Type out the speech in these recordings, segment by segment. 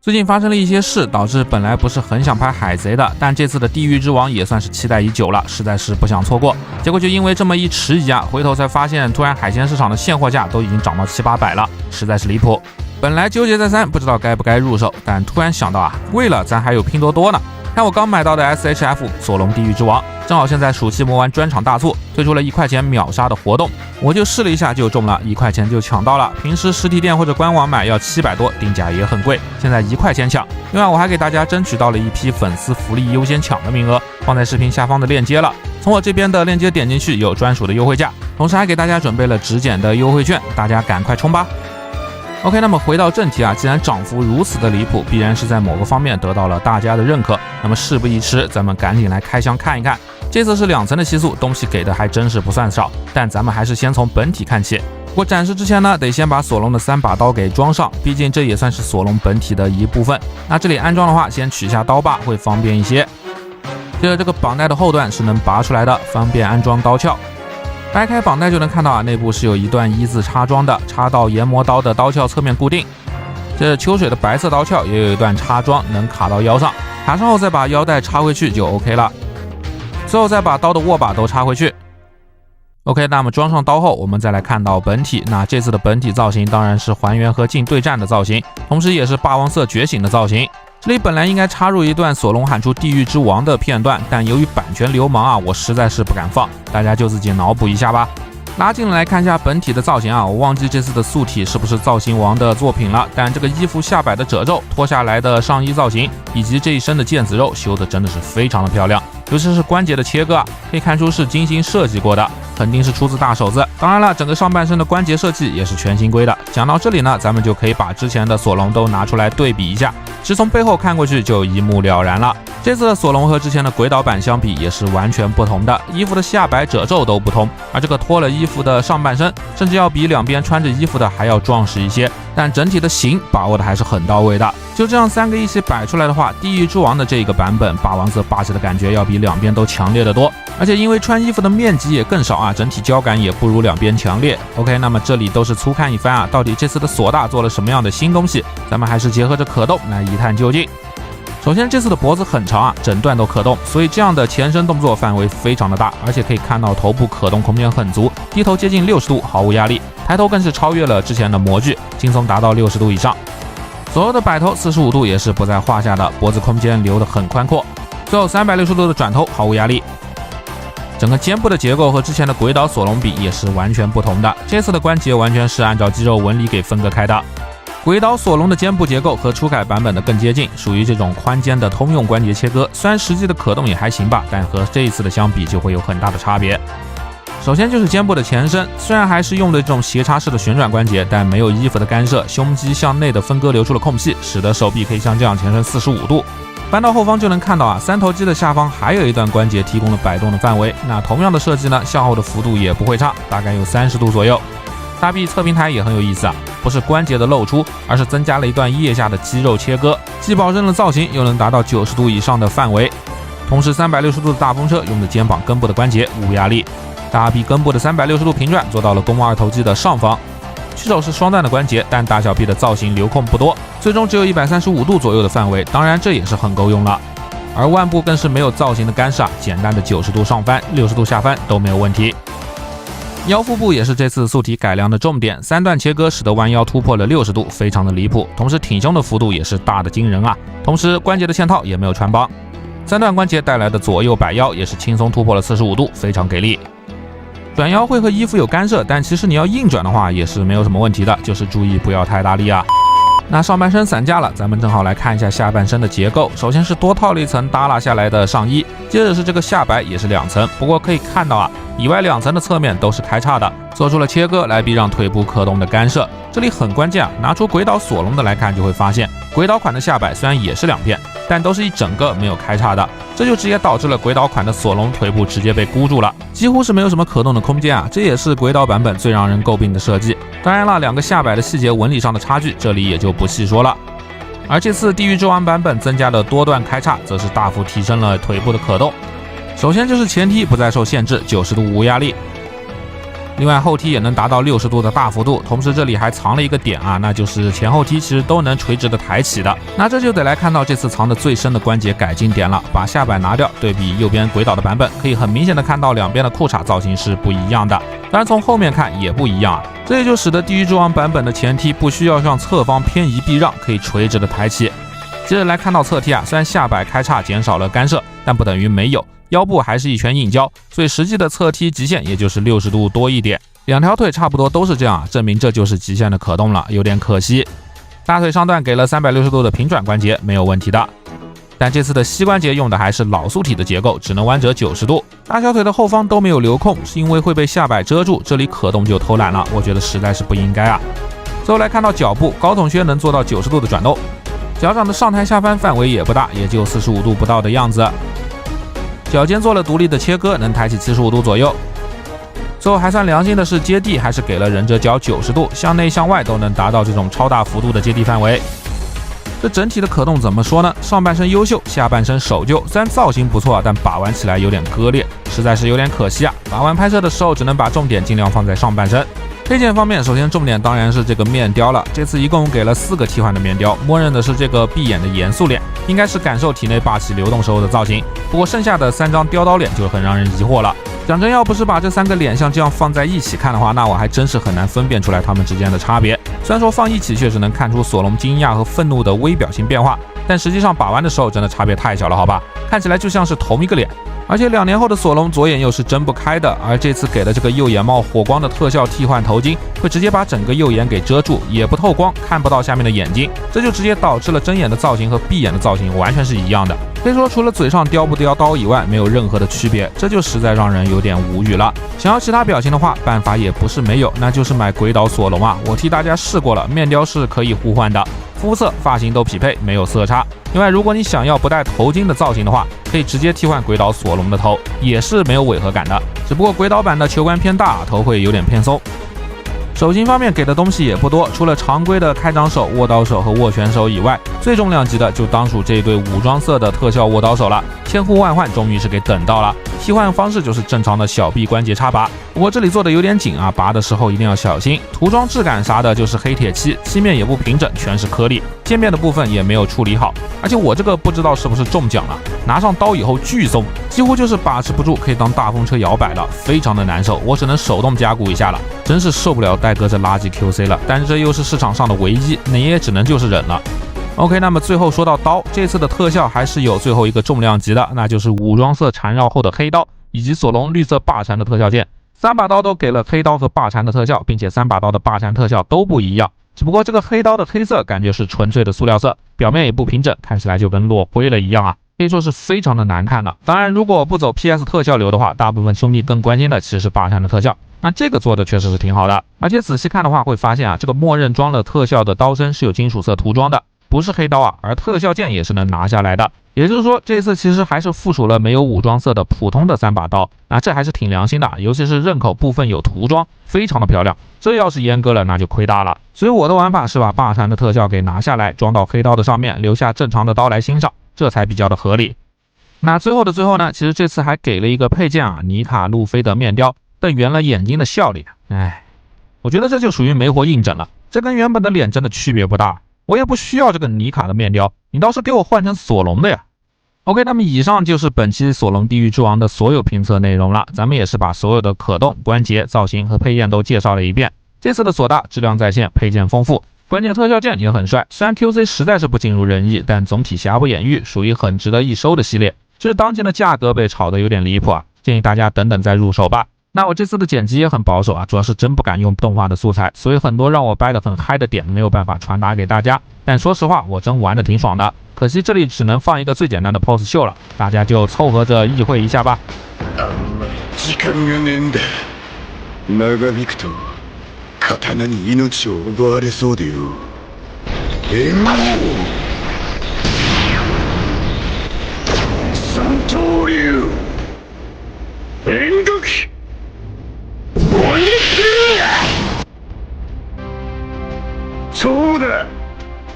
最近发生了一些事，导致本来不是很想拍海贼的，但这次的地狱之王也算是期待已久了，实在是不想错过。结果就因为这么一迟疑啊，回头才发现突然海鲜市场的现货价都已经涨到700-800了，实在是离谱。本来纠结再三，不知道该不该入手，但突然想到啊，贵了咱还有拼多多呢。看我刚买到的 SHF 索隆地狱之王，正好现在暑期魔丸专场大促，推出了1块钱秒杀的活动，我就试了一下就中了，1块钱就抢到了。平时实体店或者官网买要700多，定价也很贵，现在1块钱抢。另外我还给大家争取到了一批粉丝福利优先抢的名额，放在视频下方的链接了。从我这边的链接点进去有专属的优惠价，同时还给大家准备了直减的优惠券，大家赶快冲吧。OK， 那么回到正题啊，既然涨幅如此的离谱，必然是在某个方面得到了大家的认可。那么事不宜迟，咱们赶紧来开箱看一看。这次是2层的吸塑，东西给的还真是不算少，但咱们还是先从本体看起。不过展示之前呢，得先把索隆的3把刀给装上，毕竟这也算是索隆本体的一部分。那这里安装的话，先取下刀把会方便一些。接着这个绑带的后段是能拔出来的，方便安装刀鞘。掰开绑带就能看到啊，内部是有一段1字插装的，插到研磨刀的刀鞘侧面固定。这秋水的白色刀鞘也有一段插装，能卡到腰上，卡上后再把腰带插回去就 OK 了。最后再把刀的握把都插回去。OK， 那么装上刀后，我们再来看到本体。那这次的本体造型当然是还原和镜对战的造型，同时也是霸王色觉醒的造型。这里本来应该插入一段索隆喊出地狱之王的片段，但由于版权流氓啊，我实在是不敢放，大家就自己脑补一下吧。拉近了来看一下本体的造型啊，我忘记这次的素体是不是造型王的作品了，但这个衣服下摆的褶皱、脱下来的上衣造型，以及这一身的腱子肉修的真的是非常的漂亮，尤其是关节的切割啊，可以看出是精心设计过的，肯定是出自大手子。当然了，整个上半身的关节设计也是全新规的。讲到这里呢，咱们就可以把之前的索隆都拿出来对比一下，其实从背后看过去就一目了然了。这次的索隆和之前的鬼岛版相比也是完全不同的，衣服的下摆褶皱都不同，而这个脱了衣服的上半身甚至要比两边穿着衣服的还要壮实一些，但整体的型把握的还是很到位的。就这样3个一起摆出来的话，地狱之王的这个版本霸王色霸气的感觉要比两边都强烈的多，而且因为穿衣服的面积也更少啊，整体胶感也不如两边强烈。 OK， 那么这里都是粗看一番啊，到底这次的索大做了什么样的新东西，咱们还是结合着可动来一探究竟。首先这次的脖子很长啊，整段都可动，所以这样的前伸动作范围非常的大，而且可以看到头部可动空间很足，低头接近60度毫无压力，抬头更是超越了之前的模具，轻松达到60度以上。所有的摆头45度也是不在话下的，脖子空间留得很宽阔。最后360度的转头毫无压力。整个肩部的结构和之前的鬼岛索隆比也是完全不同的，这次的关节完全是按照肌肉纹理给分割开的。鬼岛索隆的肩部结构和初改版本的更接近，属于这种宽肩的通用关节切割，虽然实际的可动也还行吧，但和这一次的相比就会有很大的差别。首先就是肩部的前伸，虽然还是用的这种斜插式的旋转关节，但没有衣服的干涉，胸肌向内的分割留出了空隙，使得手臂可以像这样前伸45度。翻到后方就能看到啊，三头肌的下方还有一段关节提供了摆动的范围，那同样的设计呢，向后的幅度也不会差，大概有30度左右。大臂侧平台也很有意思啊，不是关节的露出，而是增加了一段腋下的肌肉切割，既保证了造型，又能达到90度以上的范围。同时360度的大风车用的肩膀根部的关节无压力，大臂根部的360度平转做到了肱二头肌的上方。曲手是双段的关节，但大小臂的造型留空不多，最终只有135度左右的范围，当然这也是很够用了。而腕部更是没有造型的干涉，简单的90度上翻、60度下翻都没有问题。腰腹部也是这次素体改良的重点，3段切割使得弯腰突破了60度，非常的离谱。同时挺胸的幅度也是大的惊人啊，同时关节的嵌套也没有穿帮，3段关节带来的左右摆腰也是轻松突破了45度，非常给力。转腰会和衣服有干涉，但其实你要硬转的话也是没有什么问题的，就是注意不要太大力啊。那上半身散架了，咱们正好来看一下下半身的结构。首先是多套了一层耷拉下来的上衣，接着是这个下摆也是2层，不过可以看到啊，里外2层的侧面都是开叉的，做出了切割来避让腿部可动的干涉。这里很关键啊，拿出鬼岛索隆的来看就会发现，鬼岛款的下摆虽然也是2片，但都是一整个没有开叉的，这就直接导致了鬼岛款的索隆腿部直接被箍住了，几乎是没有什么可动的空间啊，这也是鬼岛版本最让人诟病的设计。当然了，2个下摆的细节纹理上的差距，这里也就不细说了。而这次地狱之王版本增加的多段开叉，则是大幅提升了腿部的可动。首先就是前踢不再受限制，90度无压力。另外后踢也能达到60度的大幅度，同时这里还藏了一个点啊，那就是前后踢其实都能垂直的抬起的。那这就得来看到这次藏的最深的关节改进点了，把下摆拿掉，对比右边轨道的版本，可以很明显的看到两边的裤衩造型是不一样的，当然从后面看也不一样啊。这也就使得地狱之王版本的前踢不需要向侧方偏移避让，可以垂直的抬起。接着来看到侧踢啊，虽然下摆开叉减少了干涉，但不等于没有，腰部还是一拳硬交，所以实际的侧踢极限也就是60度多一点，两条腿差不多都是这样，证明这就是极限的可动了，有点可惜。大腿上段给了360度的平转关节，没有问题的。但这次的膝关节用的还是老素体的结构，只能弯折90度，大小腿的后方都没有留空，是因为会被下摆遮住，这里可动就偷懒了，我觉得实在是不应该啊。最后来看到脚部，高筒靴能做到90度的转动，脚掌的上抬下翻范围也不大，也就45度不到的样子。脚尖做了独立的切割，能抬起75度左右。最后还算良心的是，接地还是给了忍者脚90度，向内向外都能达到这种超大幅度的接地范围。这整体的可动怎么说呢？上半身优秀，下半身守旧，虽然造型不错，但把玩起来有点割裂，实在是有点可惜啊。把玩拍摄的时候，只能把重点尽量放在上半身。配件方面，首先重点当然是这个面雕了。这次一共给了4个替换的面雕，默认的是这个闭眼的严肃脸，应该是感受体内霸气流动时候的造型。不过剩下的3张雕刀脸就很让人疑惑了。讲真，要不是把这3个脸像这样放在一起看的话，那我还真是很难分辨出来它们之间的差别。虽然说放一起确实能看出索隆惊讶和愤怒的微表情变化，但实际上把玩的时候真的差别太小了，好吧？看起来就像是同一个脸。而且2年后的索隆左眼又是睁不开的，而这次给的这个右眼冒火光的特效替换头巾，会直接把整个右眼给遮住，也不透光，看不到下面的眼睛，这就直接导致了睁眼的造型和闭眼的造型完全是一样的。可以说除了嘴上雕不雕刀以外，没有任何的区别，这就实在让人有点无语了。想要其他表情的话，办法也不是没有，那就是买鬼岛索隆啊！我替大家试过了，面雕是可以互换的，肤色、发型都匹配，没有色差。另外，如果你想要不戴头巾的造型的话，可以直接替换鬼岛索隆的头，也是没有违和感的。只不过鬼岛版的球冠偏大，头会有点偏松。手型方面给的东西也不多，除了常规的开掌手、握刀手和握拳手以外，最重量级的就当属这一对武装色的特效握刀手了。千呼万唤，终于是给等到了。替换方式就是正常的小臂关节插拔，不过这里做的有点紧啊，拔的时候一定要小心。涂装质感啥的就是黑铁漆，漆面也不平整，全是颗粒，界面的部分也没有处理好。而且我这个不知道是不是中奖了，拿上刀以后巨松，几乎就是把持不住，可以当大风车摇摆了，非常的难受，我只能手动加固一下了，真是受不了戴哥这垃圾 QC 了。但是这又是市场上的唯一，你也只能就是忍了。OK， 那么最后说到刀，这次的特效还是有最后一个重量级的，那就是武装色缠绕后的黑刀，以及索隆绿色霸缠的特效键。3把刀都给了黑刀和霸缠的特效，并且3把刀的霸缠特效都不一样。只不过这个黑刀的黑色感觉是纯粹的塑料色，表面也不平整，看起来就跟落灰了一样啊，可以说是非常的难看了。当然，如果不走 PS 特效流的话，大部分兄弟更关心的其实是霸缠的特效。那这个做的确实是挺好的，而且仔细看的话会发现啊，这个默认装了特效的刀身是有金属色涂装的，不是黑刀啊，而特效键也是能拿下来的。也就是说，这次其实还是附属了没有武装色的普通的3把刀，那这还是挺良心的，尤其是刃口部分有涂装，非常的漂亮。这要是阉割了，那就亏大了。所以我的玩法是把霸缠的特效给拿下来，装到黑刀的上面，留下正常的刀来欣赏，这才比较的合理。那最后的最后呢，其实这次还给了一个配件啊，妮卡路飞的面雕，瞪圆了眼睛的笑脸。我觉得这就属于没活硬整了，这跟原本的脸真的区别不大。我也不需要这个妮卡的面雕，你倒是给我换成索隆的呀。OK， 那么以上就是本期索隆地狱之王的所有评测内容了。咱们也是把所有的可动、关节、造型和配件都介绍了一遍。这次的索大质量在线，配件丰富，关键特效键也很帅。虽然 QC 实在是不尽如人意，但总体瑕不掩瑜，属于很值得一收的系列。就是当前的价格被炒得有点离谱啊，建议大家等等再入手吧。那我这次的剪辑也很保守啊，主要是真不敢用动画的素材，所以很多让我掰得很嗨的点没有办法传達给大家。但说实话，我真玩得挺爽的。可惜这里只能放一个最简单的 pose 秀了，大家就凑合着意会一下吧。時間がねえんだ。長引くと刀に命を奪われそうでよ。援護。三刀流。援護機。燃えてる。そうだ。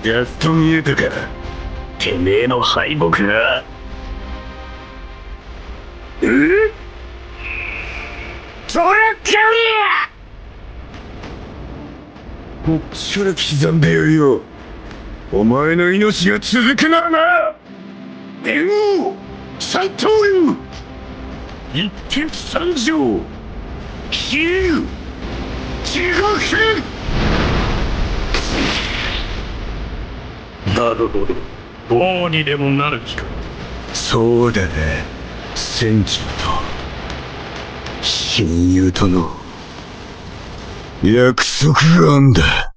やっと見えたか。てめえの敗北が。そりゃかりや。こっちから刻んでよいよ。お前の命が続くならな。電王三刀流一鉄三条比喩地獄なるほど、王にでもなる気か。そうだね、戦場と親友との約束があんだ。